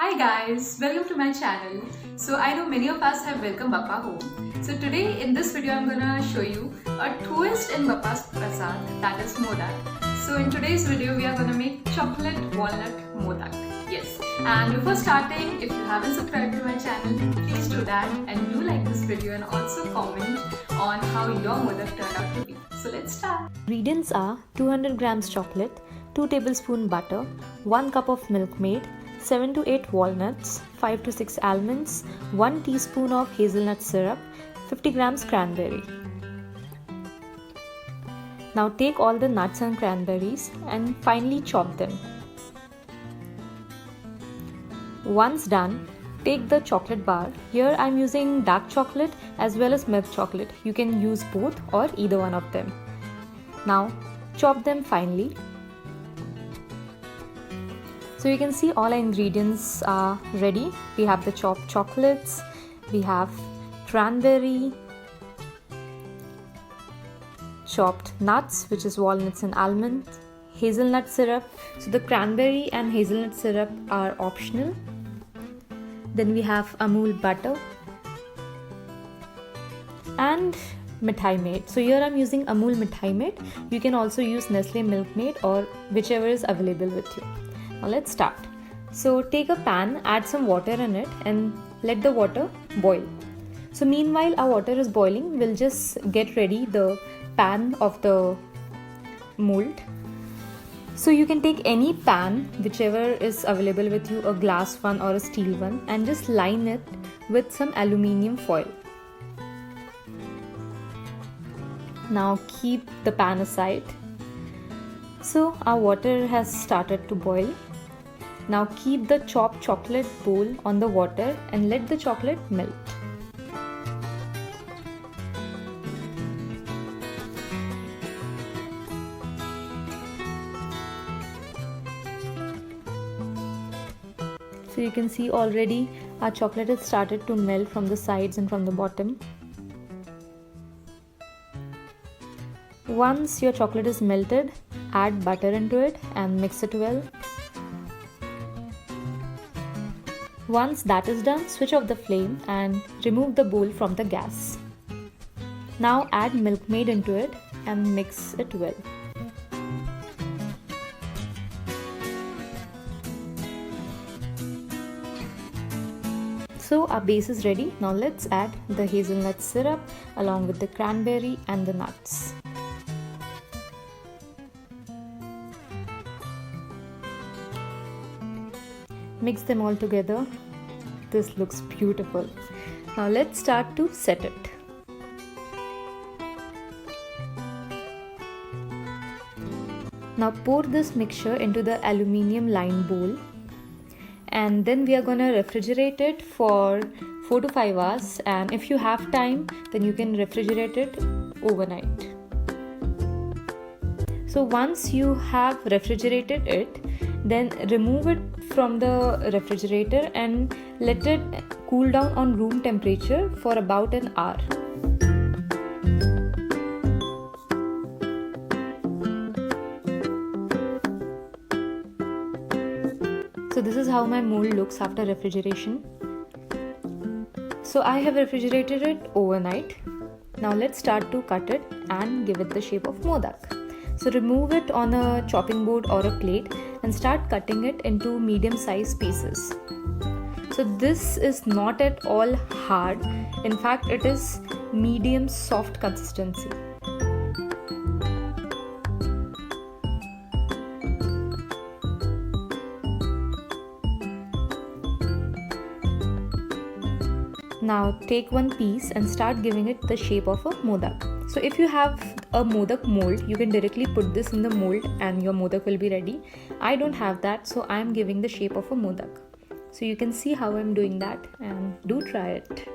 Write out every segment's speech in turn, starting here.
Hi guys, welcome to my channel. So I know many of us have welcomed Bappa home. So today in this video I'm gonna show you a twist in Bappa's prasad, that is modak. So in today's video we are gonna make chocolate walnut modak. Yes. And before starting, if you haven't subscribed to my channel, please do that and do like this video and also comment on how your modak turned out to be. So let's start. Ingredients are 200 grams chocolate, 2 tablespoon butter, 1 cup of milk made, 7 to 8 walnuts, 5 to 6 almonds, 1 teaspoon of hazelnut syrup, 50 grams cranberry. Now take all the nuts and cranberries and finely chop them. Once done, take the chocolate bar. Here I am using dark chocolate as well as milk chocolate. You can use both or either one of them. Now chop them finely. So you can see all our ingredients are ready. We have the chopped chocolates, we have cranberry, chopped nuts which is walnuts and almonds, hazelnut syrup. So the cranberry and hazelnut syrup are optional. Then we have Amul butter and Mithai Maid. So here I'm using Amul Mithai Maid. You can also use Nestle Milkmaid or whichever is available with you. Now let's start. So take a pan, add some water in it and let the water boil. So meanwhile our water is boiling, we'll just get ready the pan of the mold. So you can take any pan, whichever is available with you, a glass one or a steel one, and just line it with some aluminium foil. Now keep the pan aside. So our water has started to boil. Now keep the chopped chocolate bowl on the water and let the chocolate melt. So you can see already our chocolate has started to melt from the sides and from the bottom. Once your chocolate is melted, add butter into it and mix it well. Once that is done, switch off the flame and remove the bowl from the gas. Now add Milkmaid into it and mix it well. So our base is ready. Now let's add the hazelnut syrup along with the cranberry and the nuts. Mix them all together. This looks beautiful. Now let's start to set it. Now pour this mixture into the aluminium lined bowl and then we are gonna refrigerate it for 4 to 5 hours, and if you have time then you can refrigerate it overnight. So once you have refrigerated it, then remove it from the refrigerator and let it cool down on room temperature for about an hour. So this is how my mold looks after refrigeration. So I have refrigerated it overnight. Now let's start to cut it and give it the shape of modak. So remove it on a chopping board or a plate and start cutting it into medium-sized pieces. So this is not at all hard. In fact, it is medium soft consistency. Now take one piece and start giving it the shape of a modak. So if you have a modak mold, you can directly put this in the mold and your modak will be ready. I don't have that, so I am giving the shape of a modak. So you can see how I am doing that and do try it.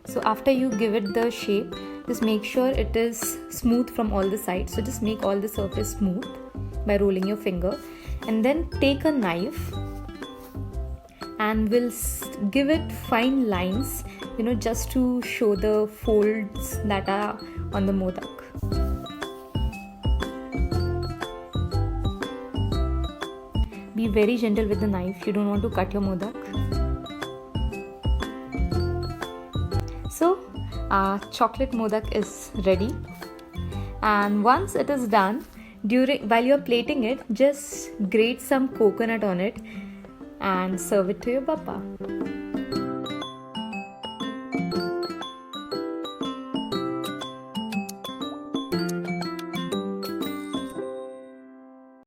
So after you give it the shape, just make sure it is smooth from all the sides. So just make all the surface smooth by rolling your finger and then take a knife and we'll give it fine lines, just to show the folds that are on the modak. Be very gentle with the knife, you don't want to cut your modak. So our chocolate modak is ready, and once it is done, while you're plating it, just grate some coconut on it and serve it to your bappa.